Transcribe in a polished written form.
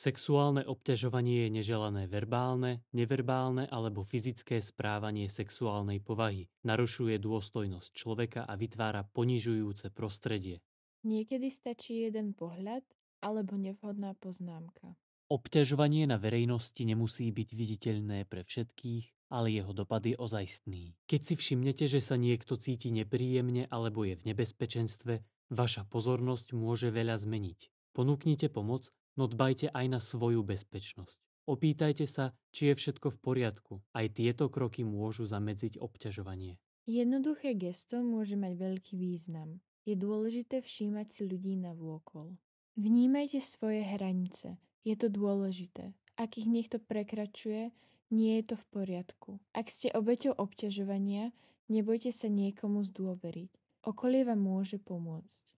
Sexuálne obťažovanie je neželané verbálne, neverbálne alebo fyzické správanie sexuálnej povahy. Narušuje dôstojnosť človeka a vytvára ponižujúce prostredie. Niekedy stačí jeden pohľad alebo nevhodná poznámka. Obťažovanie na verejnosti nemusí byť viditeľné pre všetkých, ale jeho dopad je ozajstný. Keď si všimnete, že sa niekto cíti nepríjemne alebo je v nebezpečenstve, vaša pozornosť môže veľa zmeniť. Ponúknite pomoc, no dbajte aj na svoju bezpečnosť. Opýtajte sa, či je všetko v poriadku. Aj tieto kroky môžu zamedziť obťažovanie. Jednoduché gesto môže mať veľký význam. Je dôležité všímať si ľudí navôkol. Vnímajte svoje hranice. Je to dôležité. Ak ich niekto prekračuje, nie je to v poriadku. Ak ste obeťou obťažovania, nebojte sa niekomu zdôveriť. Okolie vám môže pomôcť.